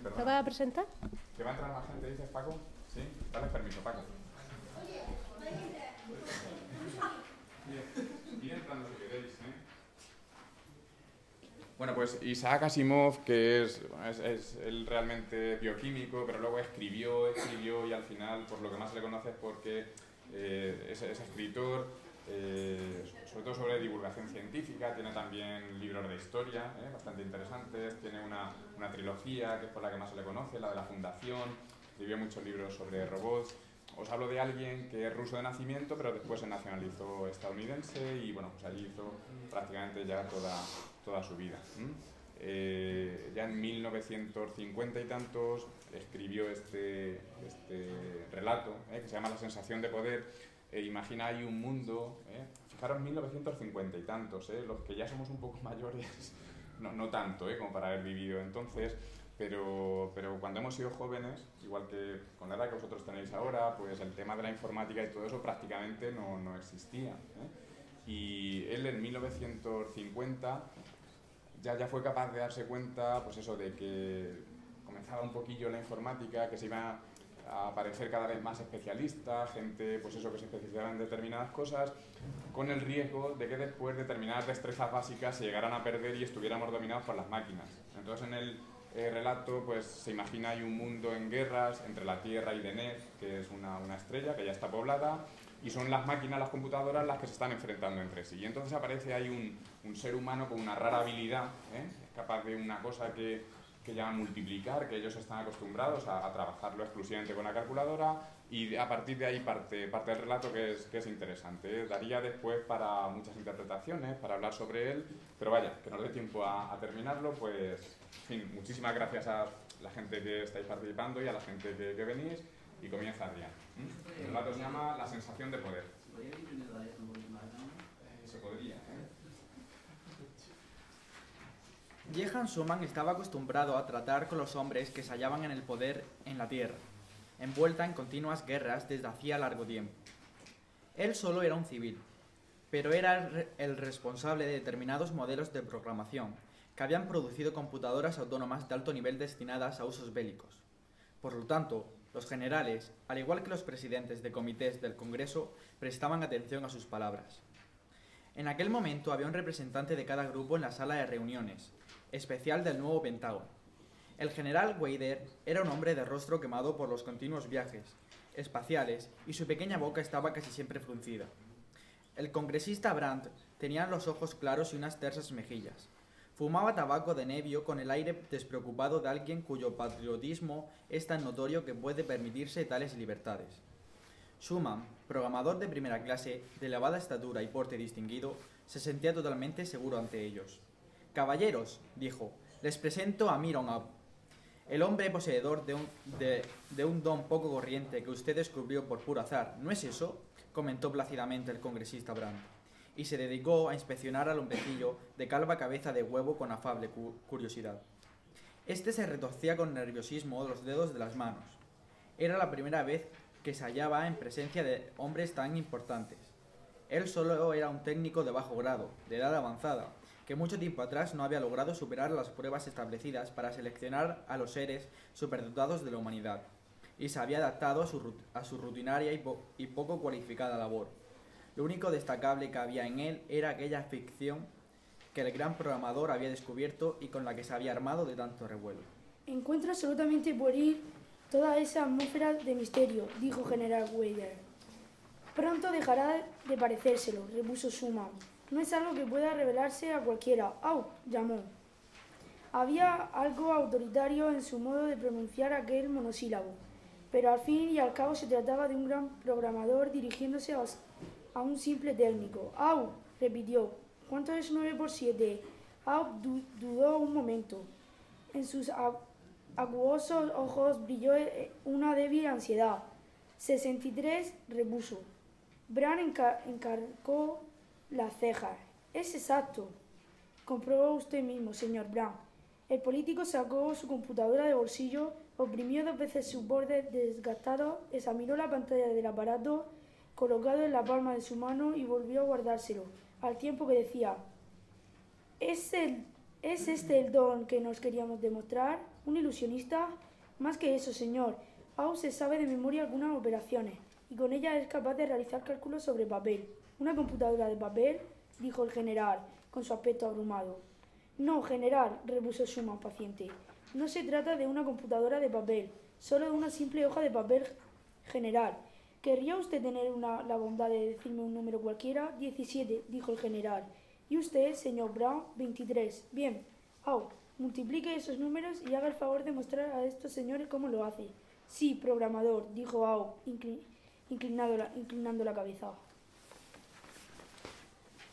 perdón. ¿Lo vas a presentar? ¿Que va a entrar más gente, dices, Paco? Sí, dale permiso, Paco. Ir entrando si queréis, ¿eh? Bueno, pues Isaac Asimov, que es él realmente bioquímico, pero luego escribió y al final, por lo que más se le conoce es porque es escritor, sobre todo sobre divulgación científica, tiene también libros de historia, bastante interesantes, tiene una trilogía que es por la que más se le conoce, la de la Fundación, escribió muchos libros sobre robots. Os hablo de alguien que es ruso de nacimiento, pero después se nacionalizó estadounidense y bueno, pues allí hizo prácticamente ya toda su vida. Ya en 1950 y tantos escribió este relato que se llama La sensación de poder. Imagina ahí un mundo, fijaros 1950 y tantos, los que ya somos un poco mayores, no tanto como para haber vivido entonces, pero cuando hemos sido jóvenes, igual que con la edad que vosotros tenéis ahora, pues el tema de la informática y todo eso prácticamente no existía. Y él en 1950 ya fue capaz de darse cuenta, pues eso, de que comenzaba un poquillo la informática, que se iba a aparecer cada vez más especialistas, gente pues eso, que se especializaba en determinadas cosas, con el riesgo de que después determinadas destrezas básicas se llegaran a perder y estuviéramos dominados por las máquinas. Entonces en el relato pues se imagina hay un mundo en guerras entre la Tierra y Deneb, que es una estrella que ya está poblada, y son las máquinas, las computadoras, las que se están enfrentando entre sí. Y entonces aparece ahí un ser humano con una rara habilidad, es capaz de una cosa que llaman multiplicar, que ellos están acostumbrados a trabajarlo exclusivamente con la calculadora, y a partir de ahí parte el relato que es interesante. Daría después para muchas interpretaciones, para hablar sobre él, pero vaya, que nos dé tiempo a terminarlo, pues, en fin, muchísimas gracias a la gente que estáis participando y a la gente que venís, y comienza Adrián. El relato se llama La sensación de poder. Se podría, Jehan Schumann estaba acostumbrado a tratar con los hombres que se hallaban en el poder en la Tierra, envuelta en continuas guerras desde hacía largo tiempo. Él solo era un civil, pero era el responsable de determinados modelos de programación que habían producido computadoras autónomas de alto nivel destinadas a usos bélicos. Por lo tanto, los generales, al igual que los presidentes de comités del Congreso, prestaban atención a sus palabras. En aquel momento había un representante de cada grupo en la sala de reuniones, especial del nuevo Pentágono. El general Weider era un hombre de rostro quemado por los continuos viajes espaciales y su pequeña boca estaba casi siempre fruncida. El congresista Brandt tenía los ojos claros y unas tersas mejillas. Fumaba tabaco de nebio con el aire despreocupado de alguien cuyo patriotismo es tan notorio que puede permitirse tales libertades. Schumann, programador de primera clase, de elevada estatura y porte distinguido, se sentía totalmente seguro ante ellos. «Caballeros», dijo, «les presento a Mironov, el hombre poseedor de un don poco corriente que usted descubrió por puro azar. ¿No es eso?», comentó plácidamente el congresista Brandt, y se dedicó a inspeccionar al hombrecillo de calva cabeza de huevo con afable curiosidad. Este se retorcía con nerviosismo los dedos de las manos. Era la primera vez que se hallaba en presencia de hombres tan importantes. Él solo era un técnico de bajo grado, de edad avanzada, que mucho tiempo atrás no había logrado superar las pruebas establecidas para seleccionar a los seres superdotados de la humanidad, y se había adaptado a su rutinaria y poco cualificada labor. Lo único destacable que había en él era aquella ficción que el gran programador había descubierto y con la que se había armado de tanto revuelo. «Encuentro absolutamente pueril toda esa atmósfera de misterio», dijo General Weider. «Pronto dejará de parecérselo», repuso Schumann. «No es algo que pueda revelarse a cualquiera». «¡Au!», llamó. Había algo autoritario en su modo de pronunciar aquel monosílabo, pero al fin y al cabo se trataba de un gran programador dirigiéndose a un simple técnico. «¡Au!», repitió. «¿Cuánto es 9 por 7? Au dudó un momento. En sus acuosos ojos brilló una débil ansiedad. «63», repuso. Brandt encarcó las cejas. «Es exacto. Comprobó usted mismo, señor Brandt». El político sacó su computadora de bolsillo, oprimió 2 veces sus bordes desgastados, examinó la pantalla del aparato colocado en la palma de su mano y volvió a guardárselo, al tiempo que decía: ¿Es este el don que nos queríamos demostrar? ¿Un ilusionista? Más que eso, señor. Au se sabe de memoria algunas operaciones y con ellas es capaz de realizar cálculos sobre papel. ¿Una computadora de papel?, dijo el general, con su aspecto abrumado. No, general, repuso Schumann paciente. No se trata de una computadora de papel, solo de una simple hoja de papel, general. ¿Querría usted tener la bondad de decirme un número cualquiera? 17, dijo el general. ¿Y usted, señor Brown? 23. Bien. Au, multiplique esos números y haga el favor de mostrar a estos señores cómo lo hace. Sí, programador, dijo Au, inclinando la cabeza.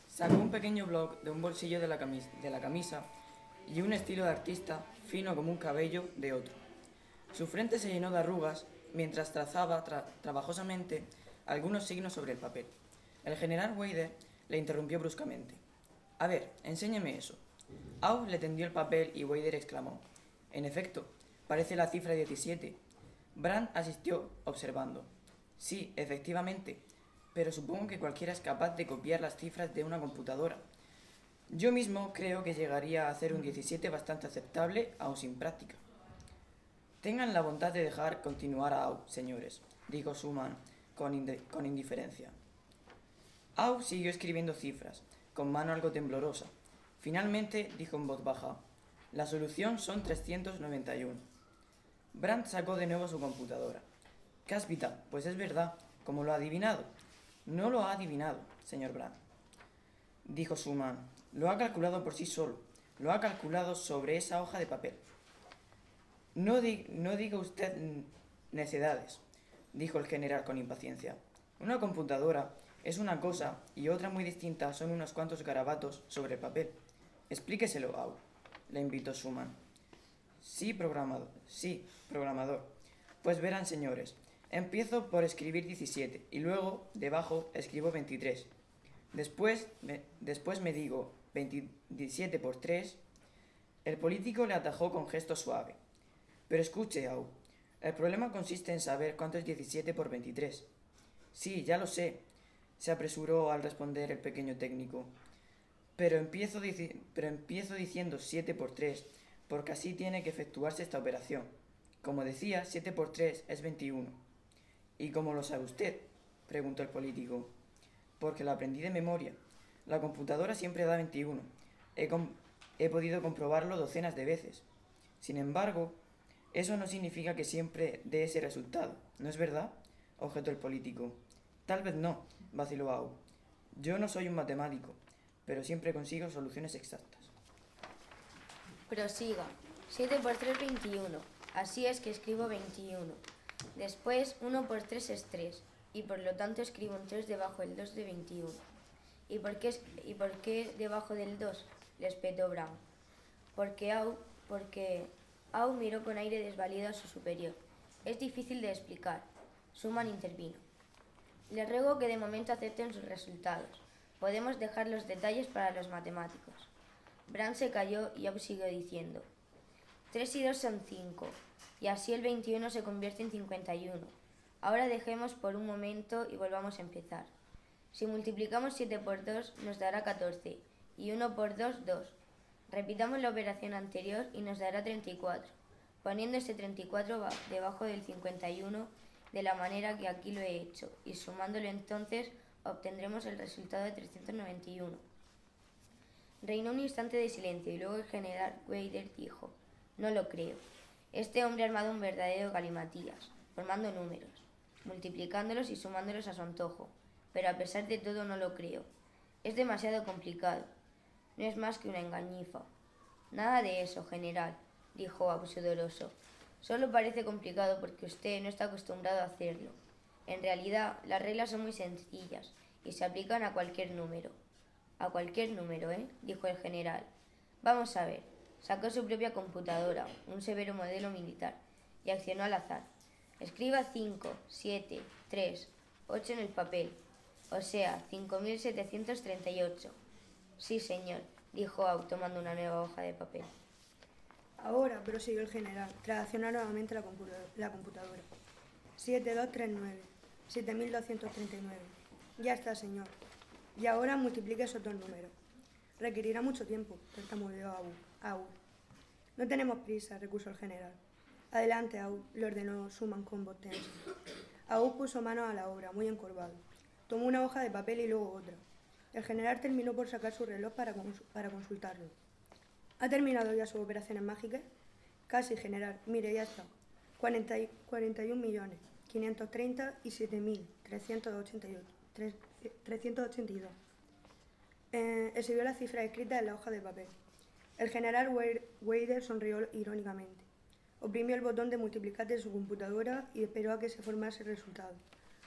Sacó un pequeño bloc de un bolsillo de la camisa y un estilo de artista, fino como un cabello, de otro. Su frente se llenó de arrugas mientras trazaba trabajosamente algunos signos sobre el papel. El general Wader le interrumpió bruscamente. «A ver, enséñeme eso». Au le tendió el papel y Wader exclamó. «En efecto, parece la cifra 17». Brandt asistió, observando. «Sí, efectivamente, pero supongo que cualquiera es capaz de copiar las cifras de una computadora. Yo mismo creo que llegaría a hacer un 17 bastante aceptable, aun sin práctica». «Tengan la bondad de dejar continuar a Au, señores», dijo Schumann con indiferencia. Au siguió escribiendo cifras, con mano algo temblorosa. Finalmente dijo en voz baja: «La solución son 391». Brandt sacó de nuevo su computadora. «Cáspita, pues es verdad, como lo ha adivinado». «No lo ha adivinado, señor Brandt», dijo Schumann. «Lo ha calculado por sí solo. Lo ha calculado sobre esa hoja de papel». No diga usted necedades», dijo el general con impaciencia. «Una computadora es una cosa y otra muy distinta son unos cuantos garabatos sobre el papel. Explíqueselo, Au», le invitó Schumann. Sí, programador. Pues verán, señores, empiezo por escribir 17 y luego, debajo, escribo 23. Después me digo 27 por 3. El político le atajó con gesto suave. «Pero escuche, Au, el problema consiste en saber cuánto es 17 por 23. «Sí, ya lo sé», se apresuró al responder el pequeño técnico. Pero empiezo diciendo 7 por 3, porque así tiene que efectuarse esta operación. Como decía, 7 por 3 es 21. «¿Y cómo lo sabe usted?», preguntó el político. «Porque lo aprendí de memoria. La computadora siempre da 21. He podido comprobarlo docenas de veces. Sin embargo, eso no significa que siempre dé ese resultado, ¿no es verdad?», objetó el político. «Tal vez no», vaciló Au. «Yo no soy un matemático, pero siempre consigo soluciones exactas». Prosiga. 7 por 3, 21. Así es que escribo 21. Después, 1 por 3 es 3, y por lo tanto escribo un 3 debajo del 2 de 21. ¿Y por qué debajo del 2?, le espetó Brown. Porque Au miró con aire desvalido a su superior. «Es difícil de explicar». Schumann intervino. «Les ruego que de momento acepten sus resultados. Podemos dejar los detalles para los matemáticos». Brandt se calló y Au siguió diciendo: 3 y 2 son 5, y así el 21 se convierte en 51. Ahora dejemos por un momento y volvamos a empezar. Si multiplicamos 7 por 2 nos dará 14, y 1 por 2, 2. Repitamos la operación anterior y nos dará 34, poniendo ese 34 debajo del 51 de la manera que aquí lo he hecho, y sumándolo entonces obtendremos el resultado de 391. Reinó un instante de silencio y luego el general Wader dijo: «No lo creo. Este hombre ha armado un verdadero galimatías, formando números, multiplicándolos y sumándolos a su antojo, pero a pesar de todo no lo creo. Es demasiado complicado. No es más que una engañifa». «Nada de eso, general», dijo Au sudoroso. «Solo parece complicado porque usted no está acostumbrado a hacerlo. En realidad, las reglas son muy sencillas y se aplican a cualquier número». «A cualquier número, dijo el general. «Vamos a ver». Sacó su propia computadora, un severo modelo militar, y accionó al azar. «Escriba 5, 7, 3, 8 en el papel, o sea, 5.738. «Sí, señor», dijo Au, tomando una nueva hoja de papel. «Ahora», prosiguió el general, tras accionar nuevamente la computadora. 7239, 7239. «Ya está, señor. Y ahora multiplique esos dos números». «Requerirá mucho tiempo», tartamudeó Au. No tenemos prisa, repuso el general. Adelante, Aú, le ordenó Schumann con voz tensa. Aú puso manos a la obra, muy encorvado. Tomó una hoja de papel y luego otra. El general terminó por sacar su reloj para consultarlo. ¿Ha terminado ya sus operaciones mágicas? Casi, general. Mire, ya está. 41.537.382. Exhibió las cifras escritas en la hoja de papel. El general Weider sonrió irónicamente. Oprimió el botón de multiplicar de su computadora y esperó a que se formase el resultado.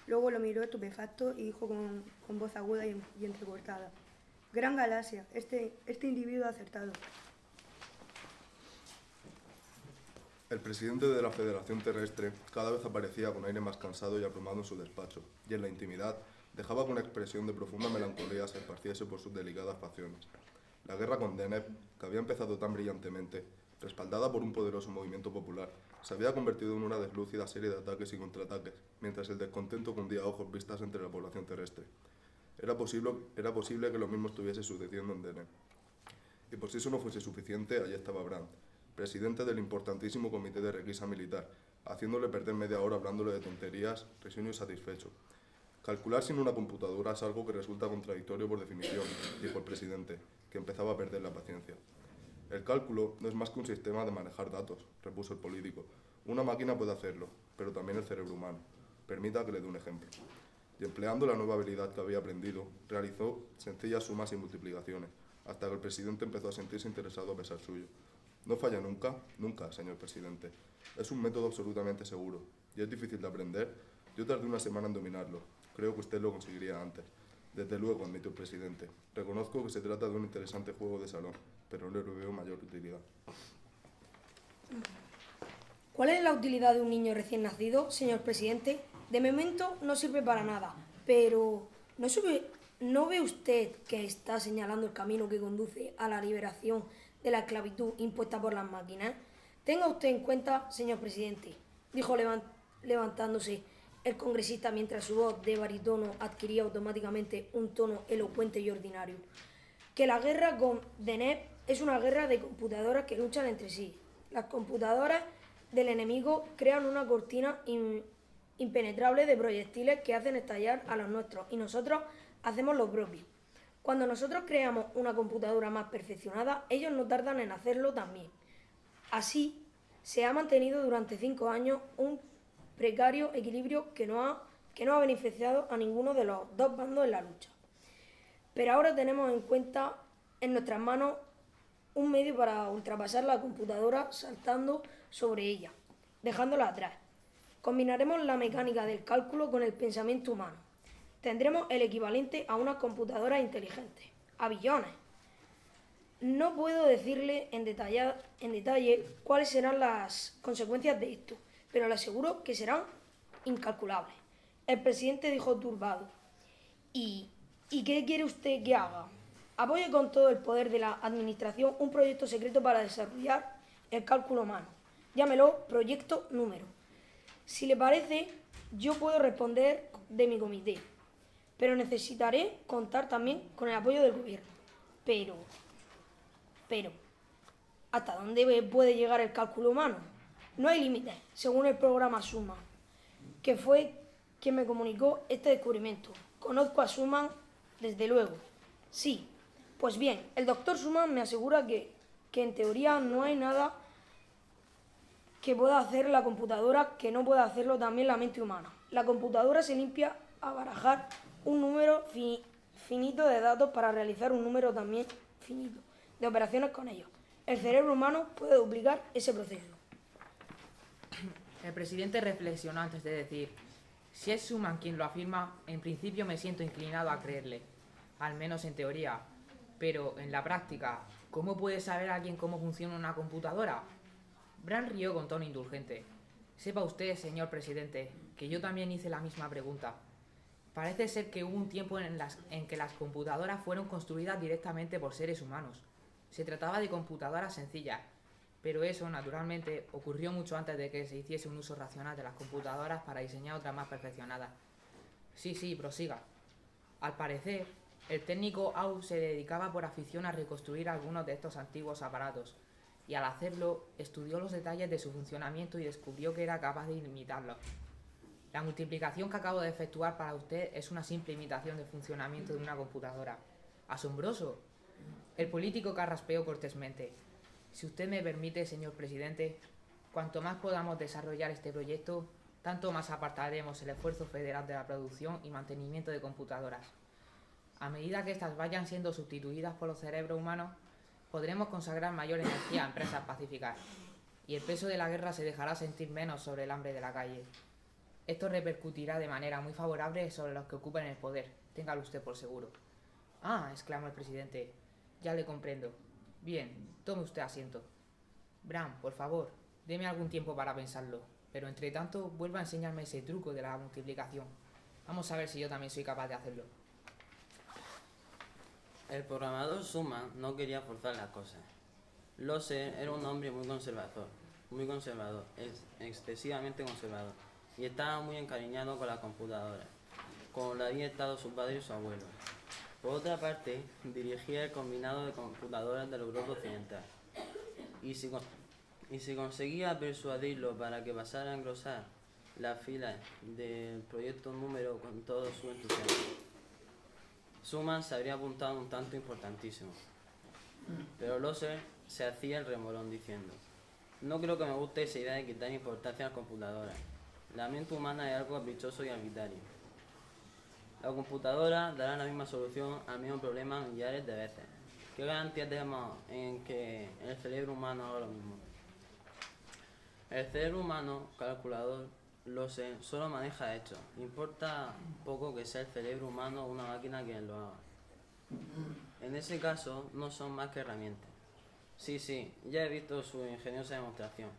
Luego lo miró estupefacto y dijo con voz aguda y entrecortada: «Gran galaxia, este individuo ha acertado». El presidente de la Federación Terrestre cada vez aparecía con aire más cansado y abrumado en su despacho, y en la intimidad dejaba que una expresión de profunda melancolía se esparciese por sus delicadas facciones. La guerra con Deneb, que había empezado tan brillantemente, respaldada por un poderoso movimiento popular, se había convertido en una deslúcida serie de ataques y contraataques, mientras el descontento cundía a ojos vistas entre la población terrestre. Era posible que lo mismo estuviese sucediendo en Deneb. Y por si eso no fuese suficiente, allí estaba Brandt, presidente del importantísimo comité de requisa militar, haciéndole perder media hora hablándole de tonterías, risueño y satisfecho. Calcular sin una computadora es algo que resulta contradictorio por definición, dijo el presidente, que empezaba a perder la paciencia. El cálculo no es más que un sistema de manejar datos, repuso el político. Una máquina puede hacerlo, pero también el cerebro humano. Permita que le dé un ejemplo. Y empleando la nueva habilidad que había aprendido, realizó sencillas sumas y multiplicaciones, hasta que el presidente empezó a sentirse interesado a pesar suyo. No falla nunca, nunca, señor presidente. Es un método absolutamente seguro, y es difícil de aprender. Yo tardé una semana en dominarlo. Creo que usted lo conseguiría antes. Desde luego, admitió el presidente. Reconozco que se trata de un interesante juego de salón, pero no le veo mayor utilidad. ¿Cuál es la utilidad de un niño recién nacido, señor presidente? De momento no sirve para nada, pero ¿no ve usted que está señalando el camino que conduce a la liberación de la esclavitud impuesta por las máquinas? Tenga usted en cuenta, señor presidente, dijo levantándose el congresista mientras su voz de barítono adquiría automáticamente un tono elocuente y ordinario, que la guerra con Deneb es una guerra de computadoras que luchan entre sí. Las computadoras del enemigo crean una cortina impenetrable de proyectiles que hacen estallar a los nuestros y nosotros hacemos lo propio. Cuando nosotros creamos una computadora más perfeccionada, ellos no tardan en hacerlo también. Así, se ha mantenido durante 5 años un precario equilibrio que no ha beneficiado a ninguno de los dos bandos en la lucha. Pero ahora tenemos en nuestras manos un medio para ultrapasar la computadora saltando sobre ella, dejándola atrás. Combinaremos la mecánica del cálculo con el pensamiento humano. Tendremos el equivalente a unas computadoras inteligentes, a billones. No puedo decirle en detalle cuáles serán las consecuencias de esto, pero le aseguro que serán incalculables. El presidente dijo turbado: ¿Y qué quiere usted que haga? Apoye con todo el poder de la administración un proyecto secreto para desarrollar el cálculo humano. Llámelo Proyecto Número. Si le parece, yo puedo responder de mi comité, pero necesitaré contar también con el apoyo del gobierno. Pero, ¿hasta dónde puede llegar el cálculo humano? No hay límites, según el programa Schumann, que fue quien me comunicó este descubrimiento. Conozco a Schumann, desde luego. Sí, pues bien, el doctor Schumann me asegura que en teoría no hay nada que pueda hacer la computadora que no pueda hacerlo también la mente humana. La computadora se limpia a barajar un número finito de datos para realizar un número también finito de operaciones con ellos. El cerebro humano puede duplicar ese proceso. El presidente reflexionó antes de decir: si es Schumann quien lo afirma, en principio me siento inclinado a creerle, al menos en teoría. Pero en la práctica, ¿cómo puede saber alguien cómo funciona una computadora? Brandt rió con tono indulgente. Sepa usted, señor presidente, que yo también hice la misma pregunta. Parece ser que hubo un tiempo en que las computadoras fueron construidas directamente por seres humanos. Se trataba de computadoras sencillas, pero eso, naturalmente, ocurrió mucho antes de que se hiciese un uso racional de las computadoras para diseñar otras más perfeccionadas. Sí, prosiga. Al parecer, el técnico Au se dedicaba por afición a reconstruir algunos de estos antiguos aparatos, y al hacerlo estudió los detalles de su funcionamiento y descubrió que era capaz de imitarlo. La multiplicación que acabo de efectuar para usted es una simple imitación del funcionamiento de una computadora. ¡Asombroso! El político carraspeó cortésmente. Si usted me permite, señor presidente, cuanto más podamos desarrollar este proyecto, tanto más apartaremos el esfuerzo federal de la producción y mantenimiento de computadoras. A medida que éstas vayan siendo sustituidas por los cerebros humanos, podremos consagrar mayor energía a empresas pacíficas, y el peso de la guerra se dejará sentir menos sobre el hambre de la calle. Esto repercutirá de manera muy favorable sobre los que ocupen el poder, téngalo usted por seguro. Ah, exclamó el presidente, ya le comprendo. Bien, tome usted asiento. Bram, por favor, deme algún tiempo para pensarlo, pero entre tanto vuelva a enseñarme ese truco de la multiplicación. Vamos a ver si yo también soy capaz de hacerlo. El programador Schumann no quería forzar las cosas. Loser era un hombre muy conservador, excesivamente conservador, y estaba muy encariñado con la computadora, como lo había estado su padre y su abuelo. Por otra parte, dirigía el combinado de computadoras del Europa Occidental, y si conseguía persuadirlo para que pasara a engrosar las filas del proyecto número con todo su entusiasmo, Schumann se habría apuntado a un tanto importantísimo. Pero Loser se hacía el remolón diciendo: no creo que me guste esa idea de quitar importancia a las computadoras. La mente humana es algo caprichoso y arbitrario. La computadora dará la misma solución al mismo problema millares de veces. ¿Qué garantía tenemos en que el cerebro humano haga lo mismo? El cerebro humano, calculador, Loser, solo maneja hechos. Importa poco que sea el cerebro humano o una máquina quien lo haga. En ese caso, no son más que herramientas. Sí, ya he visto su ingeniosa demostración,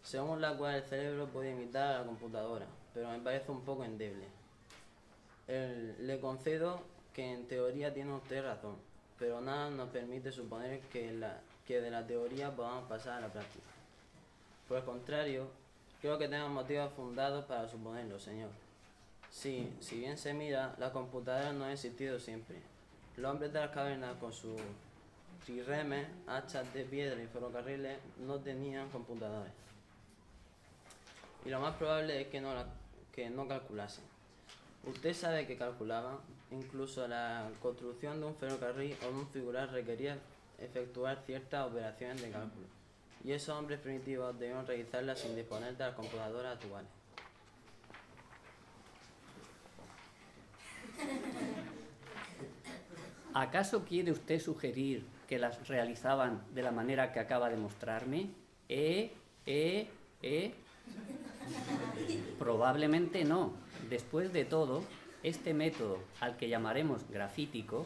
según la cual el cerebro puede imitar a la computadora, pero me parece un poco endeble. Le concedo que en teoría tiene usted razón, pero nada nos permite suponer que de la teoría podamos pasar a la práctica. Por el contrario, creo que tenemos motivos fundados para suponerlo, señor. Sí, si bien se mira, las computadoras no han existido siempre. Los hombres de las cavernas, con sus trirremes, hachas de piedra y ferrocarriles, no tenían computadores. Y lo más probable es que no calculasen. Usted sabe que calculaban. Incluso la construcción de un ferrocarril o de un figural requería efectuar ciertas operaciones de cálculo. Y esos hombres primitivos debieron realizarlas sin disponer de las computadoras actuales. ¿Acaso quiere usted sugerir que las realizaban de la manera que acaba de mostrarme? Probablemente no. Después de todo, este método, al que llamaremos grafítico,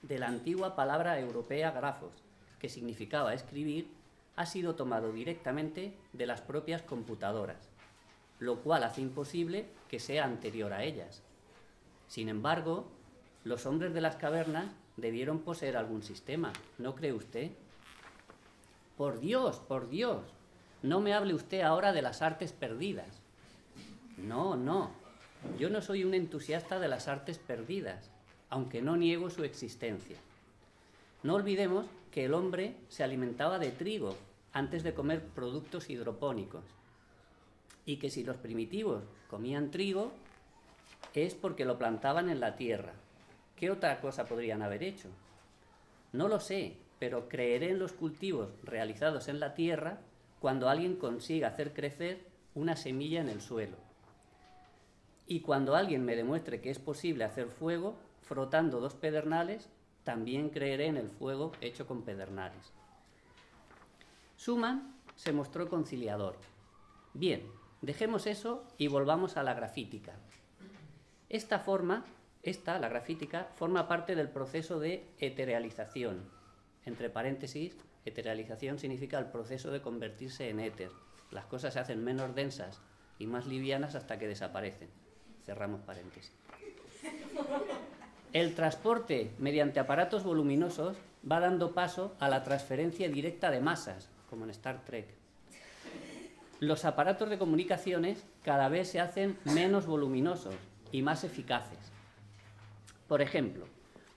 de la antigua palabra europea grafos, que significaba escribir, ha sido tomado directamente de las propias computadoras, lo cual hace imposible que sea anterior a ellas. Sin embargo, los hombres de las cavernas debieron poseer algún sistema, ¿no cree usted? Por Dios, no me hable usted ahora de las artes perdidas. No, yo no soy un entusiasta de las artes perdidas, aunque no niego su existencia. No olvidemos que el hombre se alimentaba de trigo antes de comer productos hidropónicos, y que si los primitivos comían trigo es porque lo plantaban en la tierra. ¿Qué otra cosa podrían haber hecho? No lo sé, pero creeré en los cultivos realizados en la tierra cuando alguien consiga hacer crecer una semilla en el suelo. Y cuando alguien me demuestre que es posible hacer fuego frotando 2 pedernales, también creeré en el fuego hecho con pedernales. Schumann se mostró conciliador. Bien, dejemos eso y volvamos a la grafítica. La grafítica, forma parte del proceso de eterealización. Entre paréntesis, eterealización significa el proceso de convertirse en éter. Las cosas se hacen menos densas y más livianas hasta que desaparecen. Cerramos paréntesis. El transporte mediante aparatos voluminosos va dando paso a la transferencia directa de masas, como en Star Trek. Los aparatos de comunicaciones cada vez se hacen menos voluminosos y más eficaces. Por ejemplo,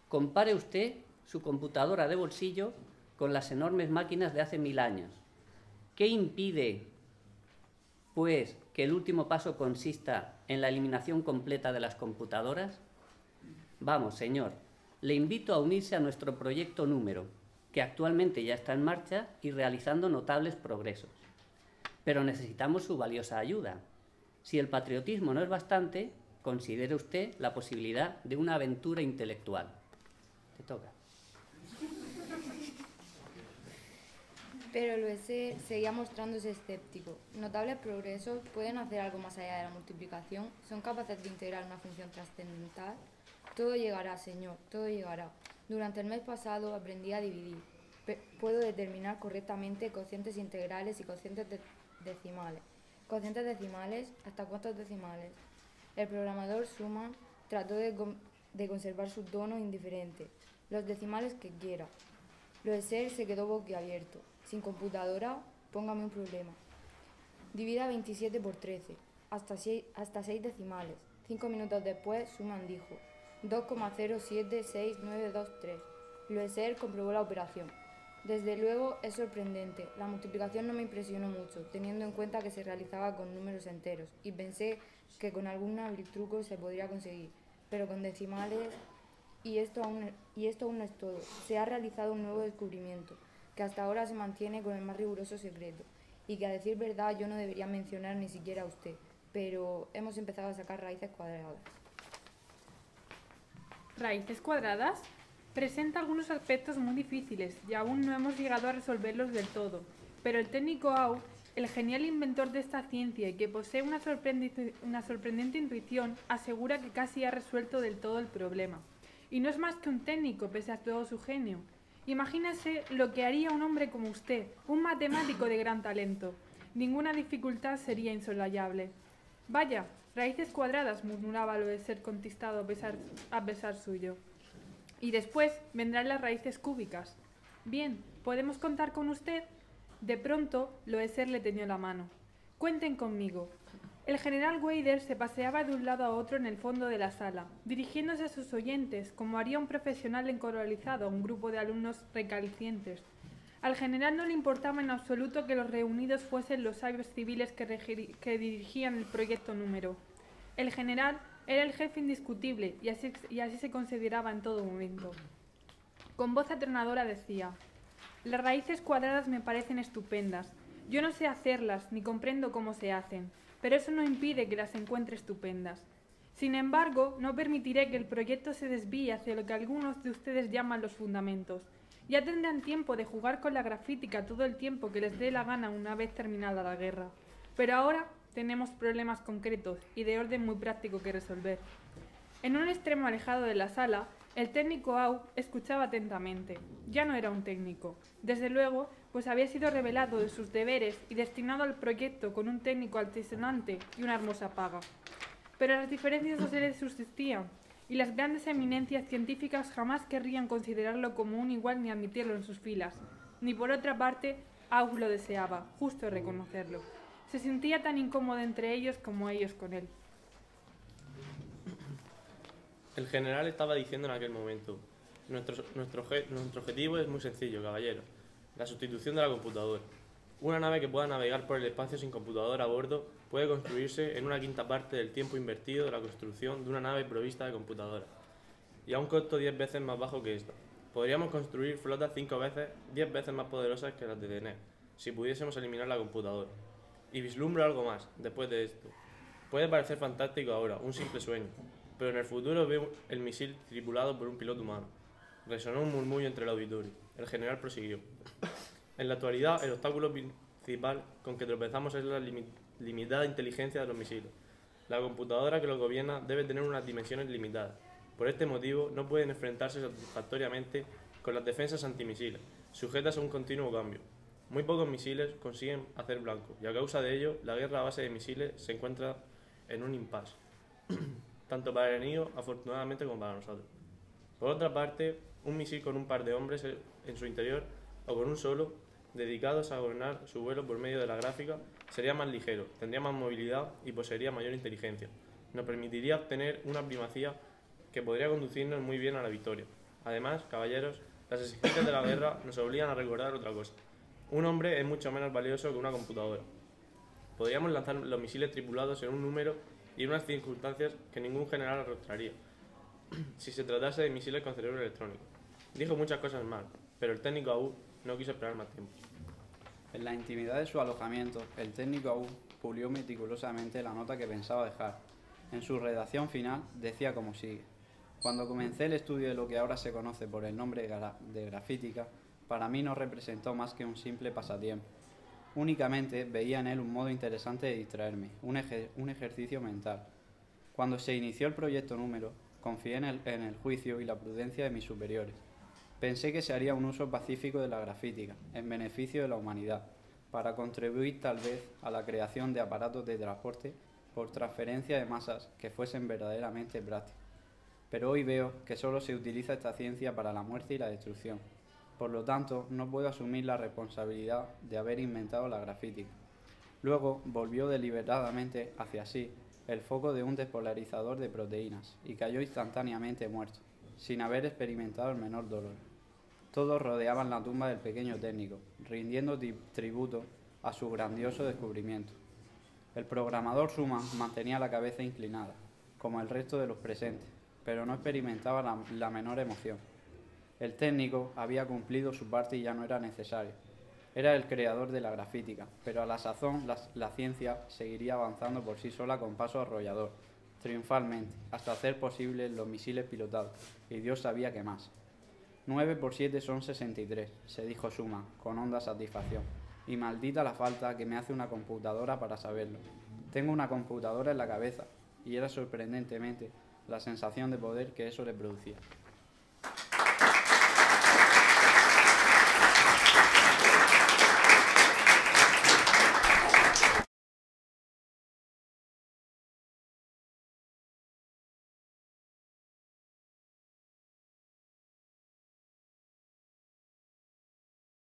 compare usted su computadora de bolsillo con las enormes máquinas de hace 1000 años. ¿Qué impide, pues, que el último paso consista en la eliminación completa de las computadoras? Vamos, señor, le invito a unirse a nuestro proyecto Número, que actualmente ya está en marcha y realizando notables progresos. Pero necesitamos su valiosa ayuda. Si el patriotismo no es bastante, considere usted la posibilidad de una aventura intelectual. Te toca. Pero el OESE seguía mostrándose escéptico. Notables progresos, ¿pueden hacer algo más allá de la multiplicación? ¿Son capaces de integrar una función trascendental? Todo llegará, señor, todo llegará. Durante el mes pasado aprendí a dividir. Puedo determinar correctamente cocientes integrales y cocientes decimales. ¿Cocientes decimales? ¿Hasta cuántos decimales? El programador Schumann trató de conservar su tono indiferente. Los decimales que quiera. Loeser se quedó boquiabierto. Sin computadora, póngame un problema. Divida 27 por 13, hasta 6 decimales. 5 minutos después, Schumann dijo 2,076923. Loeser comprobó la operación. Desde luego es sorprendente. La multiplicación no me impresionó mucho, teniendo en cuenta que se realizaba con números enteros, y pensé que con algún hábil truco se podría conseguir, pero con decimales... Y esto aún no es todo. Se ha realizado un nuevo descubrimiento, que hasta ahora se mantiene con el más riguroso secreto, y que a decir verdad yo no debería mencionar ni siquiera a usted, pero hemos empezado a sacar raíces cuadradas. ¿Raíces cuadradas? Presenta algunos aspectos muy difíciles y aún no hemos llegado a resolverlos del todo, pero el técnico Au, el genial inventor de esta ciencia y que posee una sorprendente intuición, asegura que casi ha resuelto del todo el problema. Y no es más que un técnico, pese a todo su genio. Imagínese lo que haría un hombre como usted, un matemático de gran talento. Ninguna dificultad sería insolayable. Vaya, raíces cuadradas, murmuraba Loeser contristado a pesar suyo. Y después vendrán las raíces cúbicas. Bien, ¿podemos contar con usted? De pronto, Loeser le tendió la mano. Cuenten conmigo. El general Weider se paseaba de un lado a otro en el fondo de la sala, dirigiéndose a sus oyentes, como haría un profesional encoralizado a un grupo de alumnos recalcientes. Al general no le importaba en absoluto que los reunidos fuesen los sabios civiles que dirigían el proyecto Número. El general era el jefe indiscutible y así se consideraba en todo momento. Con voz atronadora decía: «Las raíces cuadradas me parecen estupendas. Yo no sé hacerlas ni comprendo cómo se hacen, pero eso no impide que las encuentre estupendas. Sin embargo, no permitiré que el proyecto se desvíe hacia lo que algunos de ustedes llaman los fundamentos. Ya tendrán tiempo de jugar con la grafítica todo el tiempo que les dé la gana una vez terminada la guerra. Pero ahora tenemos problemas concretos y de orden muy práctico que resolver». En un extremo alejado de la sala, el técnico Au escuchaba atentamente. Ya no era un técnico, desde luego, pues había sido revelado de sus deberes y destinado al proyecto con un técnico altisonante y una hermosa paga. Pero las diferencias no se les subsistían, y las grandes eminencias científicas jamás querrían considerarlo como un igual ni admitirlo en sus filas. Ni por otra parte, Au lo deseaba, justo reconocerlo. Se sentía tan incómodo entre ellos como ellos con él. El general estaba diciendo en aquel momento: nuestro objetivo es muy sencillo, caballero. La sustitución de la computadora. Una nave que pueda navegar por el espacio sin computadora a bordo puede construirse en una quinta parte del tiempo invertido de la construcción de una nave provista de computadora, y a un costo 10 veces más bajo que esta. Podríamos construir flotas 10 veces más poderosas que las de Deneb, si pudiésemos eliminar la computadora. Y vislumbro algo más, después de esto. Puede parecer fantástico ahora, un simple sueño, pero en el futuro veo el misil tripulado por un piloto humano. Resonó un murmullo entre el auditorio. El general prosiguió: en la actualidad, el obstáculo principal con que tropezamos es la limitada inteligencia de los misiles. La computadora que los gobierna debe tener unas dimensiones limitadas. Por este motivo, no pueden enfrentarse satisfactoriamente con las defensas antimisiles, sujetas a un continuo cambio. Muy pocos misiles consiguen hacer blanco, y a causa de ello, la guerra a base de misiles se encuentra en un impasse, tanto para el enemigo, afortunadamente, como para nosotros. Por otra parte, un misil con un par de hombres en su interior, o con un solo, dedicados a gobernar su vuelo por medio de la gráfica, sería más ligero, tendría más movilidad y poseería mayor inteligencia. Nos permitiría obtener una primacía que podría conducirnos muy bien a la victoria. Además, caballeros, Las exigencias de la guerra nos obligan a recordar otra cosa. Un hombre es mucho menos valioso que una computadora. Podríamos lanzar los misiles tripulados en un número y en unas circunstancias que ningún general arrostraría, si se tratase de misiles con cerebro electrónico. Dijo muchas cosas mal, pero el técnico AU no quiso esperar más tiempo. En la intimidad de su alojamiento, el técnico AU pulió meticulosamente la nota que pensaba dejar. En su redacción final decía como sigue: cuando comencé el estudio de lo que ahora se conoce por el nombre de grafítica, para mí no representó más que un simple pasatiempo. Únicamente veía en él un modo interesante de distraerme, un ejercicio mental. Cuando se inició el proyecto número, confié en el juicio y la prudencia de mis superiores. Pensé que se haría un uso pacífico de la grafítica, en beneficio de la humanidad, para contribuir tal vez a la creación de aparatos de transporte por transferencia de masas que fuesen verdaderamente prácticos. Pero hoy veo que solo se utiliza esta ciencia para la muerte y la destrucción. Por lo tanto, no puedo asumir la responsabilidad de haber inventado la grafítica. Luego volvió deliberadamente hacia sí el foco de un despolarizador de proteínas y cayó instantáneamente muerto, sin haber experimentado el menor dolor. Todos rodeaban la tumba del pequeño técnico, rindiendo tributo a su grandioso descubrimiento. El programador Schumann mantenía la cabeza inclinada, como el resto de los presentes, pero no experimentaba la menor emoción. El técnico había cumplido su parte y ya no era necesario. Era el creador de la grafítica, pero a la sazón la ciencia seguiría avanzando por sí sola con paso arrollador, triunfalmente, hasta hacer posibles los misiles pilotados, y Dios sabía qué más. 9 por 7 son 63, se dijo Schumann, con honda satisfacción, y maldita la falta que me hace una computadora para saberlo. Tengo una computadora en la cabeza, y era sorprendentemente la sensación de poder que eso le producía.